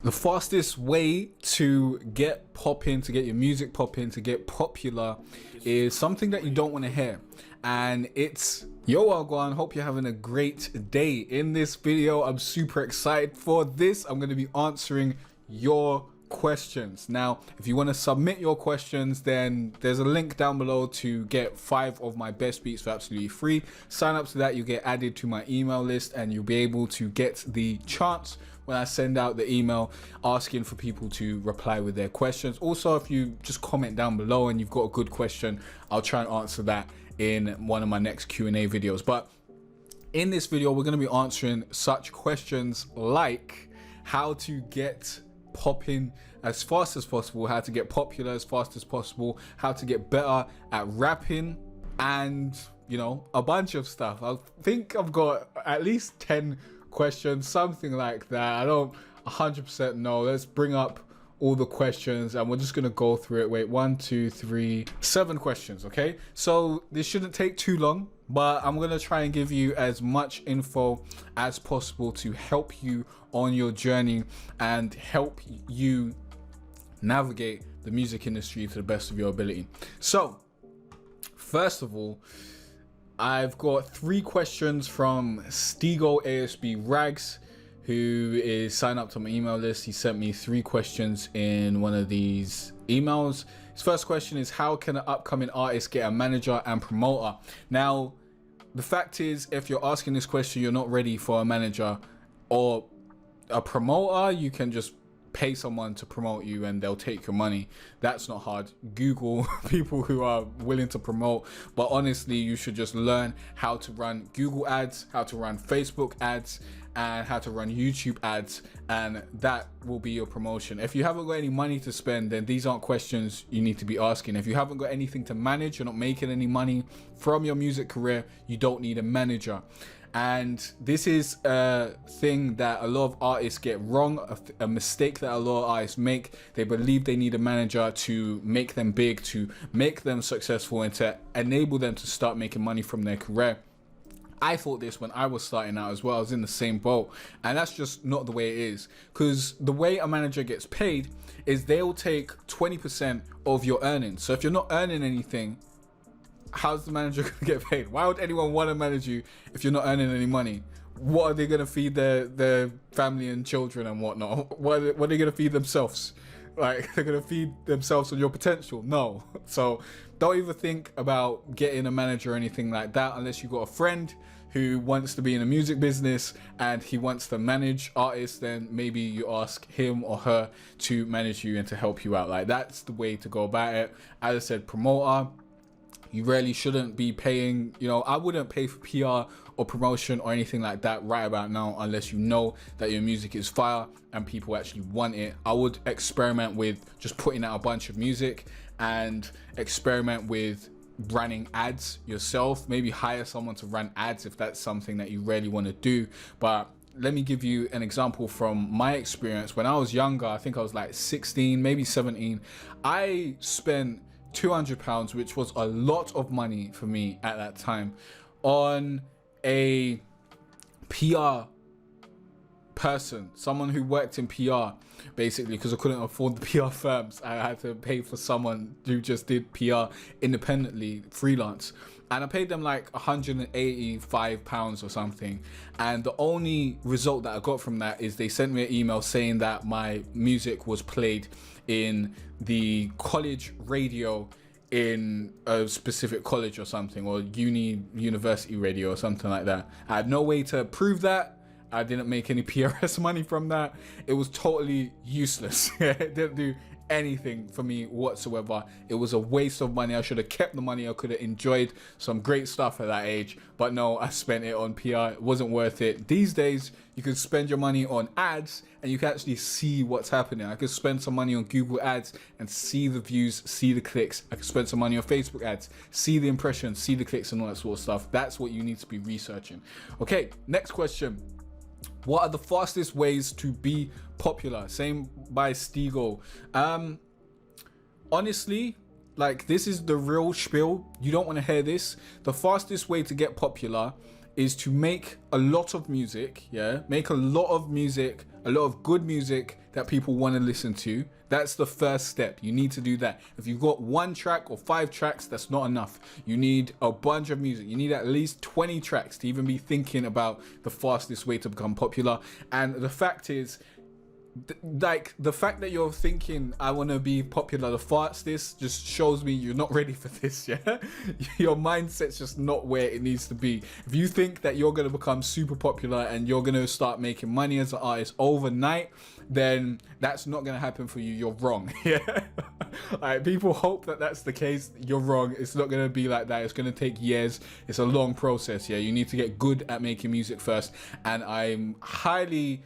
The fastest way to get popping, to get your music popping, to get popular is something that you don't want to hear. And it's yo, Wagwan. Hope you're having a great day. In this video, I'm super excited for this. I'm going to be answering your questions. Now, if you want to submit your questions, then there's a link down below to get 5 of my best beats for absolutely free. Sign up to that, you get added to my email list, and you'll be able to get the chance when I send out the email asking for people to reply with their questions. Also, if you just comment down below and you've got a good question, I'll try and answer that in one of my next Q&A videos. But in this video, we're going to be answering such questions like how to get popping as fast as possible, how to get popular as fast as possible, how to get better at rapping, and you know, a bunch of stuff. I think I've got at least 10 questions, something like that. I don't 100% know. Let's bring up all the questions and we're just gonna go through it. Wait, 1 2 3 7 questions. Okay, so this shouldn't take too long, but I'm gonna try and give you as much info as possible to help you on your journey and help you navigate the music industry to the best of your ability. So first of all, I've got 3 questions from Stigo ASB Rags, who is signed up to my email list. He sent me 3 questions in one of these emails. His first question is, how can an upcoming artist get a manager and promoter? Now, the fact is, if you're asking this question, you're not ready for a manager or a promoter. You can just pay someone to promote you and they'll take your money. That's not hard. Google people who are willing to promote. But honestly, you should just learn how to run Google ads, how to run Facebook ads, and how to run YouTube ads, and that will be your promotion. If you haven't got any money to spend, then these aren't questions you need to be asking. If you haven't got anything to manage, you're not making any money from your music career, you don't need a manager. And this is a thing that a lot of artists get wrong, a mistake that a lot of artists make. They believe they need a manager to make them big, to make them successful, and to enable them to start making money from their career. I thought this when I was starting out as well. I was in the same boat, and that's just not the way it is. Because the way a manager gets paid is they'll take 20% of your earnings. So if you're not earning anything, how's the manager gonna get paid? Why would anyone want to manage you if you're not earning any money? What are they gonna feed their family and children and whatnot? What are they gonna feed themselves? Like, they're gonna feed themselves on your potential? No. So don't even think about getting a manager or anything like that unless you've got a friend who wants to be in the music business and he wants to manage artists. Then maybe you ask him or her to manage you and to help you out. Like, that's the way to go about it. As I said, promoter, you really shouldn't be paying, you know, I wouldn't pay for PR or promotion or anything like that right about now unless you know that your music is fire and people actually want it. I would experiment with just putting out a bunch of music and experiment with running ads yourself. Maybe hire someone to run ads if that's something that you really want to do. But let me give you an example from my experience. When I was younger, I think I was like 16, maybe 17, I spent £200, which was a lot of money for me at that time, on a PR person, someone who worked in PR, basically, because I couldn't afford the PR firms. I had to pay for someone who just did PR independently, freelance, and I paid them like £185 or something. And the only result that I got from that is they sent me an email saying that my music was played in the college radio in a specific college or something, or university radio or something like that. I had no way to prove that. I didn't make any PRS money from that. It was totally useless. It didn't do anything for me whatsoever. It was a waste of money. I should have kept the money. I could have enjoyed some great stuff at that age, but no, I spent it on PR. It wasn't worth it. These days, you can spend your money on ads and you can actually see what's happening. I could spend some money on Google ads and see the views, see the clicks. I could spend some money on Facebook ads, see the impressions, see the clicks and all that sort of stuff. That's what you need to be researching. Okay, next question. What are the fastest ways to be popular? Same by Stigo. Honestly, like, this is the real spiel. You don't want to hear this. The fastest way to get popular is to make a lot of music. Yeah, make a lot of music, a lot of good music that people want to listen to. That's the first step. You need to do that. If you've got 1 track or 5 tracks, that's not enough. You need a bunch of music. You need at least 20 tracks to even be thinking about the fastest way to become popular. And the fact is, like, the fact that you're thinking I want to be popular the fastest just shows me you're not ready for this. Yeah, your mindset's just not where it needs to be. If you think that you're going to become super popular and you're going to start making money as an artist overnight, then that's not going to happen for you. You're wrong. Yeah, like, people hope that that's the case. You're wrong. It's not going to be like that. It's going to take years. It's a long process. Yeah, you need to get good at making music first, and I'm highly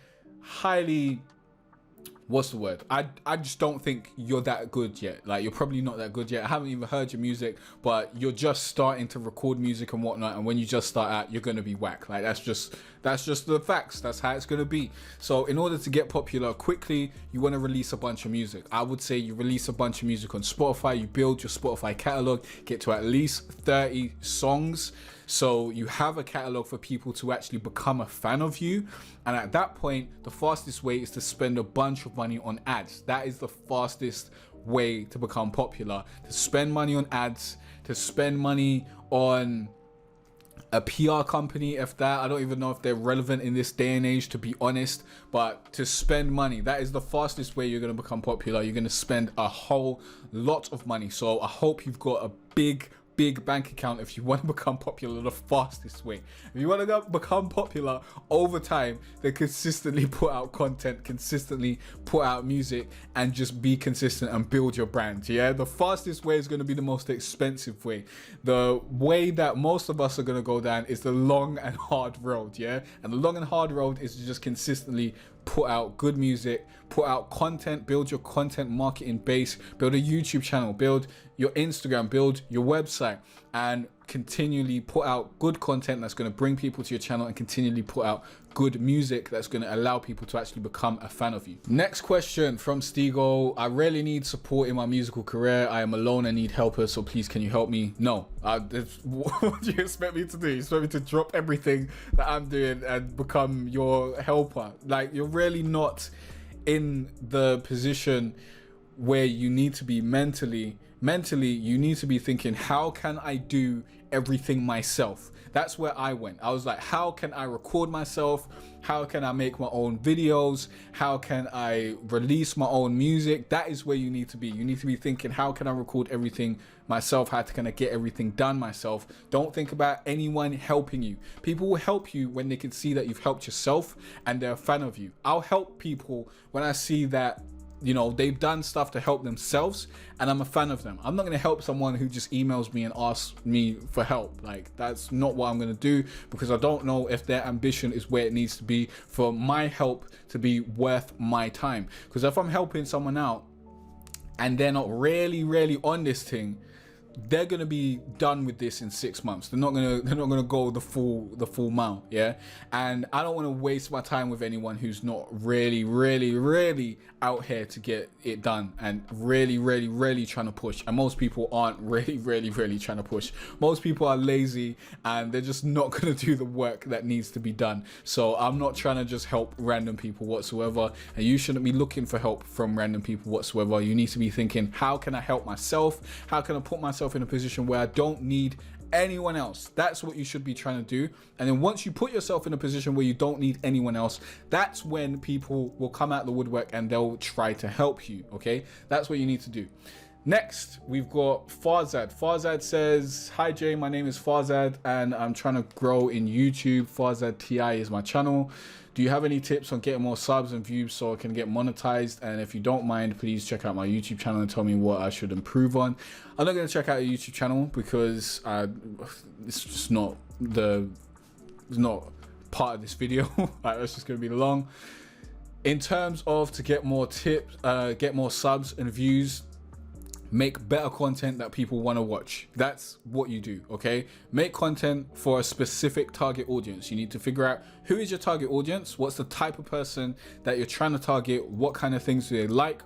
what's the word? I just don't think you're that good yet. Like, you're probably not that good yet. I haven't even heard your music, but you're just starting to record music and whatnot. And when you just start out, you're going to be whack. Like, that's just the facts. That's how it's going to be. So in order to get popular quickly, you want to release a bunch of music. I would say you release a bunch of music on Spotify. You build your Spotify catalog, get to at least 30 songs. So you have a catalog for people to actually become a fan of you. And at that point, the fastest way is to spend a bunch of money on ads. That is the fastest way to become popular. To spend money on ads, to spend money on a PR company, if that. I don't even know if they're relevant in this day and age, to be honest. But to spend money, that is the fastest way you're going to become popular. You're going to spend a whole lot of money. So I hope you've got a big bank account if you want to become popular the fastest way. If you want to become popular over time, then consistently put out content, consistently put out music, and just be consistent and build your brand. Yeah, the fastest way is going to be the most expensive way. The way that most of us are going to go down is the long and hard road. Yeah, and the long and hard road is to just consistently put out good music, put out content, build your content marketing base, build a YouTube channel, build your Instagram, build your website, and continually put out good content that's going to bring people to your channel, and continually put out good music that's going to allow people to actually become a fan of you. Next question from Stigo. I really need support in my musical career. I am alone and need helpers, so please can you help me? No. What do you expect me to do? You expect me to drop everything that I'm doing and become your helper? Like, you're really not in the position where you need to be mentally. You need to be thinking, how can I do everything myself? That's where I went. I was like, how can I record myself? How can I make my own videos? How can I release my own music? That is where you need to be. You need to be thinking, how can I record everything myself? How can I get everything done myself? Don't think about anyone helping you. People will help you when they can see that you've helped yourself and they're a fan of you. I'll help people when I see that, you know, they've done stuff to help themselves and I'm a fan of them. I'm not going to help someone who just emails me and asks me for help. Like, that's not what I'm going to do, because I don't know if their ambition is where it needs to be for my help to be worth my time. Because if I'm helping someone out and they're not really on this thing, they're gonna be done with this in 6 months. They're not gonna go the full mile. Yeah, and I don't want to waste my time with anyone who's not really out here to get it done and really trying to push. And most people aren't really trying to push. Most people are lazy and they're just not gonna do the work that needs to be done. So I'm not trying to just help random people whatsoever, and you shouldn't be looking for help from random people whatsoever. You need to be thinking, how can I help myself? How can I put myself in a position where I don't need anyone else? That's what you should be trying to do. And then once you put yourself in a position where you don't need anyone else, that's when people will come out of the woodwork and they'll try to help you. Okay, that's what you need to do. Next, we've got Farzad. Farzad says, hi Jay, my name is Farzad and I'm trying to grow in YouTube. Farzad TI is my channel. Do you have any tips on getting more subs and views so I can get monetized? And if you don't mind, please check out my YouTube channel and tell me what I should improve on. I'm not going to check out your YouTube channel because it's just not part of this video. Like, that's just going to be long. In terms of to get more tips, get more subs and views, make better content that people want to watch. That's what you do, okay? Make content for a specific target audience. You need to figure out who is your target audience, what's the type of person that you're trying to target, what kind of things do they like,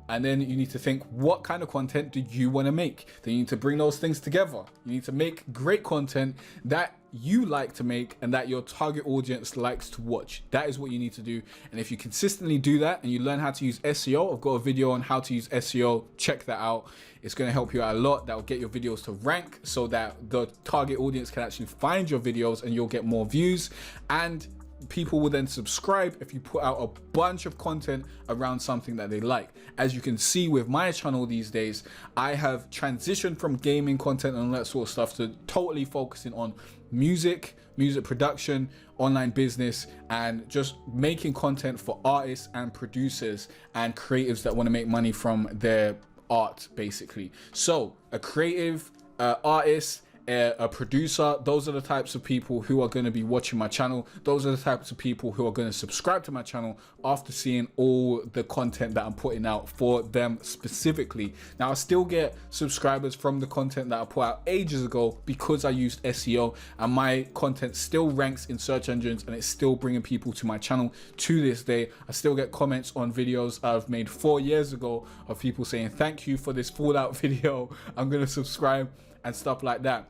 And then you need to think, what kind of content do you want to make? Then you need to bring those things together. You need to make great content that you like to make and that your target audience likes to watch. That is what you need to do. And if you consistently do that and you learn how to use SEO, I've got a video on how to use SEO. Check that out. It's going to help you out a lot. That will get your videos to rank so that the target audience can actually find your videos and you'll get more views. And people will then subscribe if you put out a bunch of content around something that they like. As you can see with my channel these days, I have transitioned from gaming content and that sort of stuff to totally focusing on music production, online business, and just making content for artists and producers and creatives that want to make money from their art, basically. So a creative, artist, a producer, those are the types of people who are going to be watching my channel. Those are the types of people who are going to subscribe to my channel after seeing all the content that I'm putting out for them specifically. Now, I still get subscribers from the content that I put out ages ago because I used SEO, and my content still ranks in search engines and it's still bringing people to my channel to this day. I still get comments on videos I've made 4 years ago of people saying, thank you for this Fallout video, I'm going to subscribe, and stuff like that.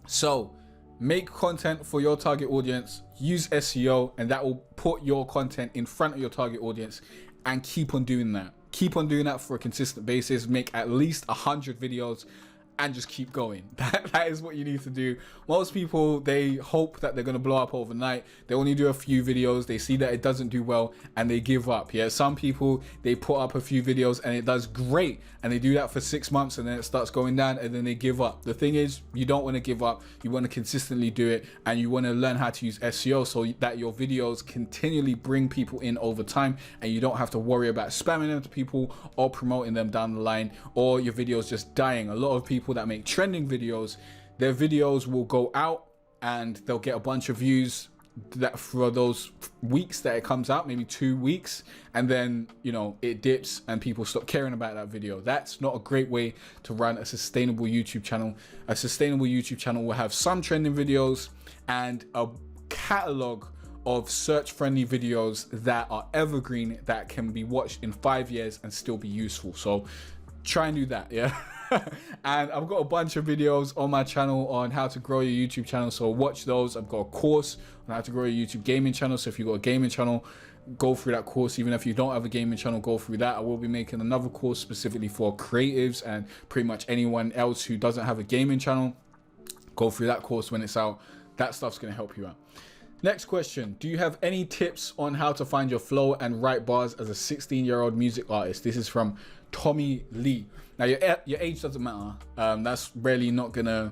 So make content for your target audience, use SEO, and that will put your content in front of your target audience, and keep on doing that. Keep on doing that for a consistent basis. Make at least 100 videos and just keep going. That is what you need to do. Most people, they hope that they're going to blow up overnight. They only do a few videos, they see that it doesn't do well, and they give up. Yeah, some people, they put up a few videos and it does great, and they do that for 6 months, and then it starts going down, and then they give up. The thing is, you don't want to give up. You want to consistently do it, and you want to learn how to use SEO so that your videos continually bring people in over time, and you don't have to worry about spamming them to people or promoting them down the line, or your videos just dying. A lot of people that make trending videos, their videos will go out and they'll get a bunch of views that for those weeks that it comes out, maybe 2 weeks, and then, you know, it dips and people stop caring about that video. That's not a great way to run a sustainable YouTube channel. A sustainable YouTube channel will have some trending videos and a catalog of search friendly videos that are evergreen, that can be watched in 5 years and still be useful. So try and do that, yeah. And I've got a bunch of videos on my channel on how to grow your YouTube channel, so watch those. I've got a course on how to grow your YouTube gaming channel, so if you've got a gaming channel, go through that course. Even if you don't have a gaming channel, go through that. I will be making another course specifically for creatives and pretty much anyone else who doesn't have a gaming channel. Go through that course when it's out. That stuff's going to help you out. Next question. Do you have any tips on how to find your flow and write bars as a 16-year-old music artist? This is from Tommy Lee. Now, your age doesn't matter. That's really not gonna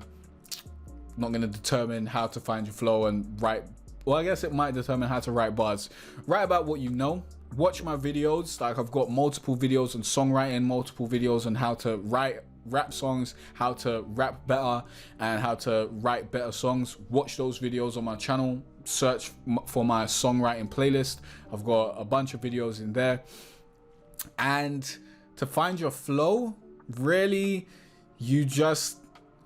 determine how to find your flow and write. Well, I guess it might determine how to write bars. Write about what you know. Watch my videos. Like, I've got multiple videos on songwriting, multiple videos on how to write rap songs, how to rap better, and how to write better songs. Watch those videos on my channel. Search for my songwriting playlist. I've got a bunch of videos in there. And to find your flow, really, you just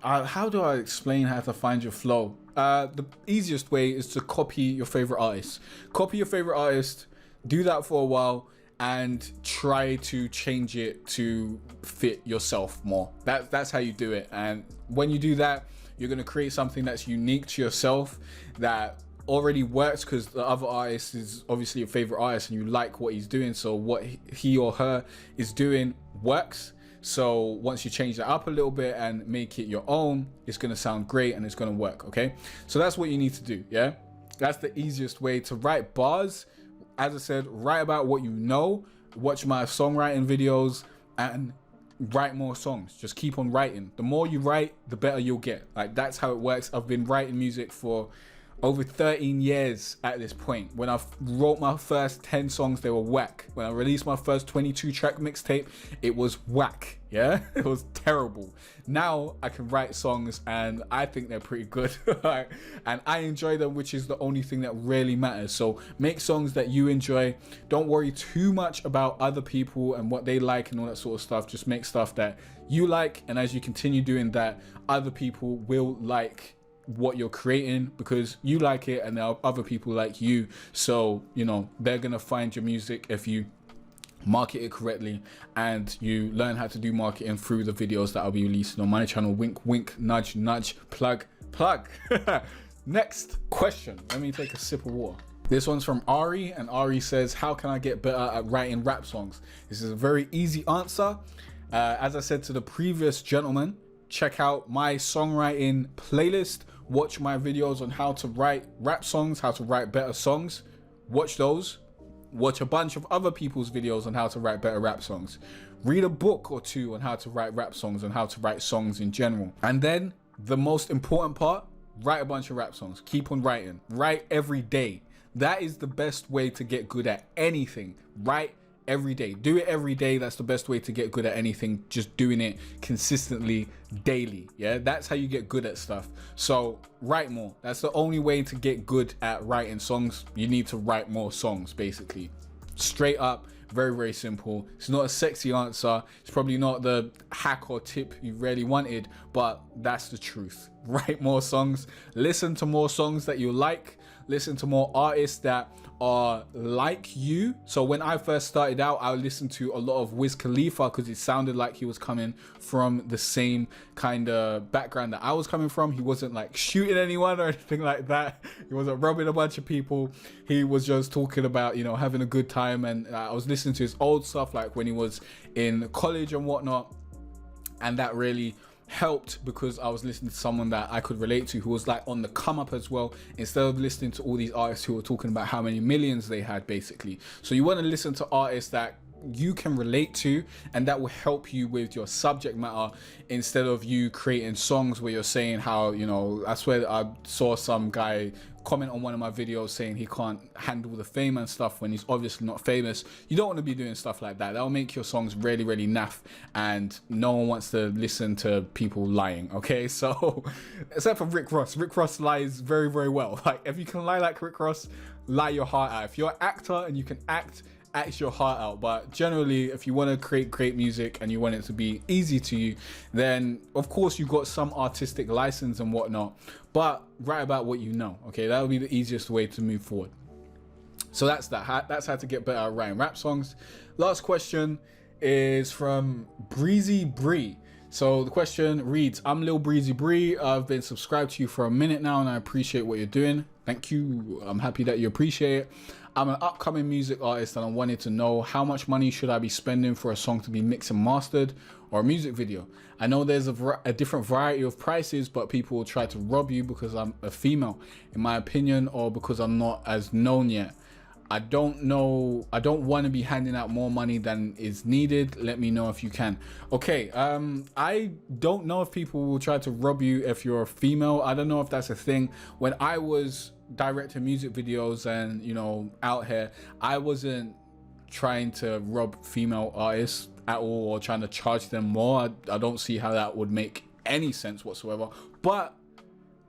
how do I explain how to find your flow? The easiest way is to copy your favorite artist. Copy your favorite artist, do that for a while, and try to change it to fit yourself more. That's how you do it. And when you do that, you're going to create something that's unique to yourself, that already works, because the other artist is obviously your favorite artist and you like what he's doing, so what he or her is doing works. So once you change that up a little bit and make it your own, it's going to sound great and it's going to work. Okay, so that's what you need to do. Yeah, that's the easiest way to write bars. As I said, write about what you know. Watch my songwriting videos and write more songs. Just keep on writing. The more you write, the better you'll get. Like, that's how it works. I've been writing music for over 13 years at this point. When I wrote my first 10 songs, they were whack. When I released my first 22 track mixtape, it was whack. Yeah, it was terrible. Now I can write songs and I think they're pretty good. And I enjoy them, which is the only thing that really matters. So make songs that you enjoy. Don't worry too much about other people and what they like and all that sort of stuff. Just make stuff that you like, and as you continue doing that, other people will like what you're creating because you like it, and there are other people like you, so you know they're gonna find your music if you market it correctly, and you learn how to do marketing through the videos that I'll be releasing on my channel. Wink, wink, nudge, nudge, plug, plug. Next question. Let me take a sip of water. This one's from Ari, and Ari says, how can I get better at writing rap songs? This is a very easy answer. As I said to the previous gentleman, check out my songwriting playlist. Watch my videos on how to write rap songs, how to write better songs. Watch those. Watch a bunch of other people's videos on how to write better rap songs. Read a book or two on how to write rap songs and how to write songs in general. And then the most important part, write a bunch of rap songs. Keep on writing. Write every day. That is the best way to get good at anything. Write every day. Do it every day. That's the best way to get good at anything. Just doing it consistently, daily. Yeah, that's how you get good at stuff. So write more. That's the only way to get good at writing songs. You need to write more songs, basically. Straight up. Very, very simple. It's not a sexy answer. It's probably not the hack or tip you really wanted, but that's the truth. Write more songs. Listen to more songs that you like. Listen to more artists that are like you. So when I first started out, I listened to a lot of Wiz Khalifa because it sounded like he was coming from the same kind of background that I was coming from. He wasn't like shooting anyone or anything like that. He wasn't robbing a bunch of people. He was just talking about, you know, having a good time. And I was listening to his old stuff, like when he was in college and whatnot. And that really helped because I was listening to someone that I could relate to, who was like on the come up as well, instead of listening to all these artists who were talking about how many millions they had, basically. So you want to listen to artists that you can relate to, and that will help you with your subject matter, instead of you creating songs where you're saying how, you know, I swear I saw some guy comment on one of my videos saying he can't handle the fame and stuff when he's obviously not famous. You don't want to be doing stuff like that. That'll make your songs really, really naff, and no one wants to listen to people lying, okay? So except for Rick Ross. Rick Ross lies very, very well. Like, if you can lie like Rick Ross, lie your heart out. If you're an actor and you can act your heart out. But generally, if you want to create great music and you want it to be easy to you, then of course you've got some artistic license and whatnot, but write about what you know. Okay, that would be the easiest way to move forward. So that's that. That's how to get better at writing rap songs. Last question is from Breezy Bree. So the question reads, I'm Lil Breezy Bree. I've been subscribed to you for a minute now, and I appreciate what you're doing. Thank you. I'm happy that you appreciate it. I'm an upcoming music artist, and I wanted to know, how much money should I be spending for a song to be mixed and mastered, or a music video? I know there's a different variety of prices, but people will try to rob you because I'm a female, in my opinion, or because I'm not as known yet. I don't know. I don't want to be handing out more money than is needed. Let me know if you can. Okay, I don't know if people will try to rob you if you're a female. I don't know if that's a thing. When I was directing music videos and, you know, out here, I wasn't trying to rob female artists at all or trying to charge them more. I don't see how that would make any sense whatsoever. But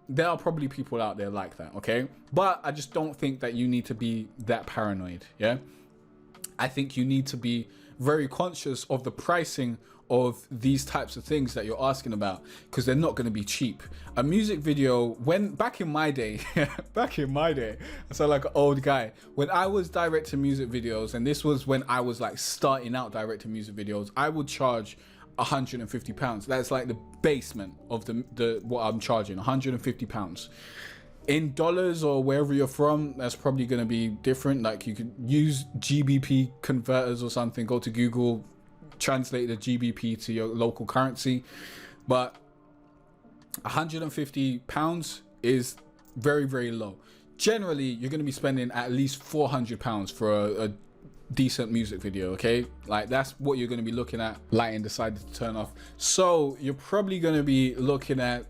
there are probably people out there like that, okay? But I just don't think that you need to be that paranoid, yeah? I think you need to be very conscious of the pricing of these types of things that you're asking about, because they're not going to be cheap. A music video, back in my day, I sound like an old guy. When I was directing music videos, and this was when I was like starting out directing music videos, I would charge £150. That's like the basement of the what I'm charging, £150. In dollars or wherever you're from, that's probably going to be different. Like, you could use GBP converters or something. Go to Google, translate the GBP to your local currency. But £150 is very, very low. Generally, you're going to be spending at least £400 for a decent music video, okay? Like, that's what you're going to be looking at. Lighting decided to turn off. So you're probably going to be looking at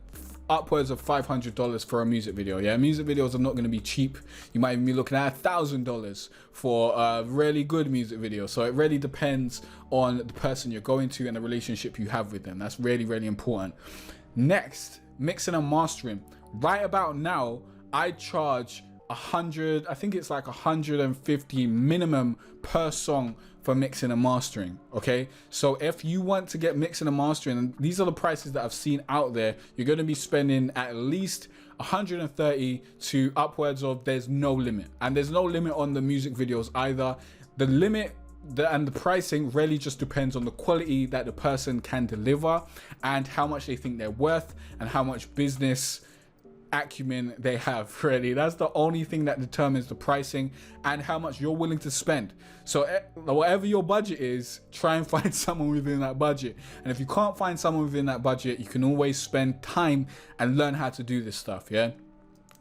upwards of $500 for a music video. Yeah, music videos are not going to be cheap. You might even be looking at $1,000 for a really good music video. So it really depends on the person you're going to and the relationship you have with them. That's really, really important. Next, mixing and mastering. Right about now, I charge I think it's like 150 minimum per song for mixing and mastering. Okay, so if you want to get mixing and mastering, and these are the prices that I've seen out there, you're going to be spending at least 130 to upwards of, there's no limit. And there's no limit on the music videos either. The limit the pricing really just depends on the quality that the person can deliver and how much they think they're worth and how much business acumen they have. Really, that's the only thing that determines the pricing and how much you're willing to spend. So whatever your budget is, try and find someone within that budget. And if you can't find someone within that budget, you can always spend time and learn how to do this stuff. Yeah,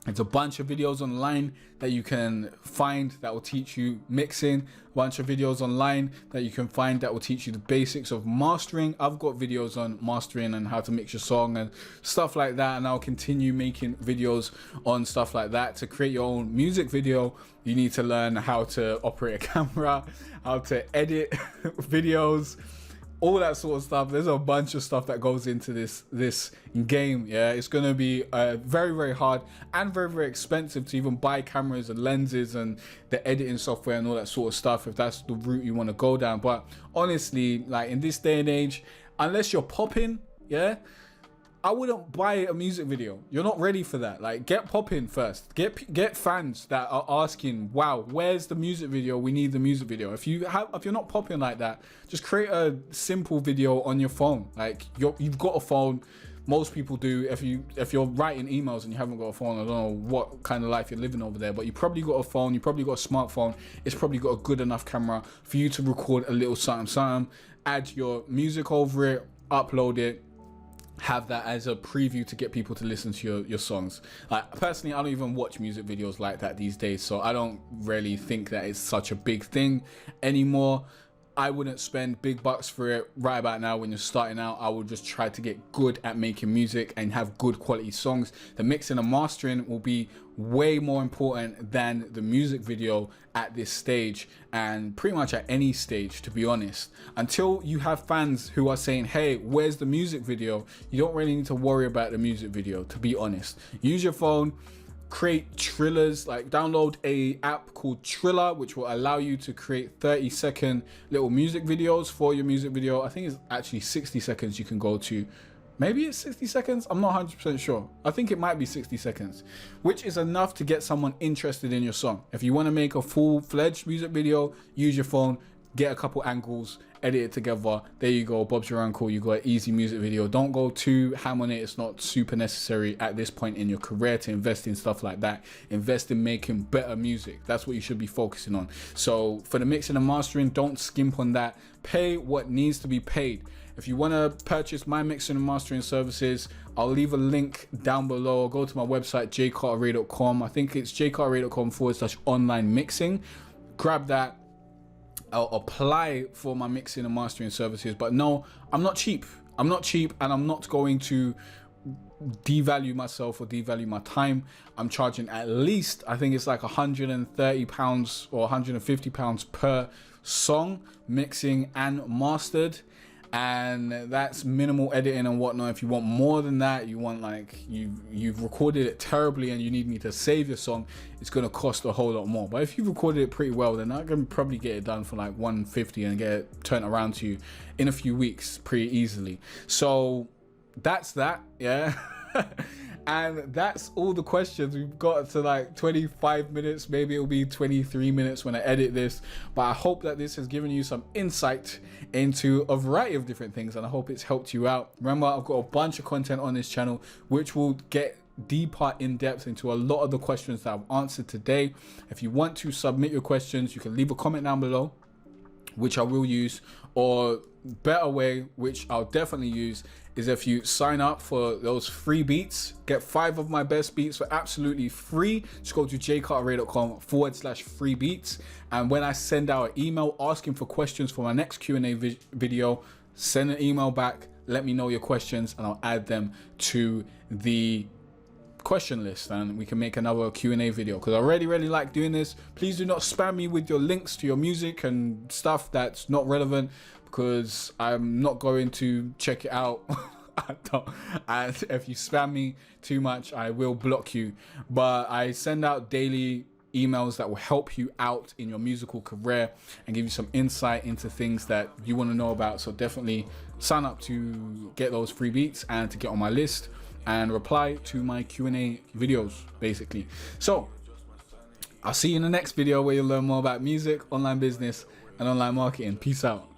there's a bunch of videos online that you can find that will teach you mixing, a bunch of videos online that you can find that will teach you the basics of mastering. I've got videos on mastering and how to mix your song and stuff like that, and I'll continue making videos on stuff like that. To create your own music video, you need to learn how to operate a camera, how to edit videos, all that sort of stuff. There's a bunch of stuff that goes into this game. Yeah, it's gonna be very, very hard and very, very expensive to even buy cameras and lenses and the editing software and all that sort of stuff if that's the route you want to go down. But honestly, like in this day and age, unless you're popping, yeah, I wouldn't buy a music video. You're not ready for that. Like, get popping first. Get fans that are asking, wow, where's the music video? We need the music video. If you're not popping like that, just create a simple video on your phone. Like, you've got a phone. Most people do. If you're writing emails and you haven't got a phone, I don't know what kind of life you're living over there, but you probably got a phone. You probably got a smartphone. It's probably got a good enough camera for you to record a little something, add your music over it, upload it, have that as a preview to get people to listen to your songs. Like, personally, I don't even watch music videos like that these days, so I don't really think that it's such a big thing anymore. I wouldn't spend big bucks for it right about now. When you're starting out, I would just try to get good at making music and have good quality songs. The mixing and mastering will be way more important than the music video at this stage, and pretty much at any stage, to be honest. Until you have fans who are saying, hey, where's the music video, you don't really need to worry about the music video, to be honest. Use your phone, create trillers, like download a app called Triller, which will allow you to create 30-second little music videos for your music video. I think it's actually 60 seconds you can go to. Maybe it's 60 seconds. I'm not 100% sure. I think it might be 60 seconds, which is enough to get someone interested in your song. If you want to make a full-fledged music video, use your phone, get a couple angles, edit it together. There you go. Bob's your uncle. You got an easy music video. Don't go too ham on it. It's not super necessary at this point in your career to invest in stuff like that. Invest in making better music. That's what you should be focusing on. So for the mixing and mastering, don't skimp on that. Pay what needs to be paid. If you want to purchase my mixing and mastering services, I'll leave a link down below. Go to my website, jcarteray.com. I think it's jcarteray.com/online mixing. Grab that. I'll apply for my mixing and mastering services. But no, I'm not cheap. I'm not cheap, and I'm not going to devalue myself or devalue my time. I'm charging at least, I think it's like £130 or £150 per song, mixing and mastered. And that's minimal editing and whatnot. If you want more than that, you want like you've recorded it terribly and you need me to save your song, it's gonna cost a whole lot more. But if you've recorded it pretty well, then I can probably get it done for like $150 and get it turned around to you in a few weeks pretty easily. So that's that, yeah. And that's all the questions. We've got to like 25 minutes, maybe it'll be 23 minutes when I edit this, but I hope that this has given you some insight into a variety of different things, and I hope it's helped you out. Remember, I've got a bunch of content on this channel which will get deeper in depth into a lot of the questions that I've answered today. If you want to submit your questions, you can leave a comment down below, which I will use, or better way, which I'll definitely use, is if you sign up for those free beats, get 5 of my best beats for absolutely free. Just go to jcarteray.com/free beats. And when I send out an email asking for questions for my next Q&A video, send an email back, let me know your questions, and I'll add them to the question list, and we can make another Q&A video, because I really like doing this. Please do not spam me with your links to your music and stuff that's not relevant, because I'm not going to check it out. And if you spam me too much, I will block you. But I send out daily emails that will help you out in your musical career and give you some insight into things that you want to know about. So definitely sign up to get those free beats and to get on my list and reply to my Q&A videos, basically. So I'll see you in the next video where you'll learn more about music, online business, and online marketing. Peace out.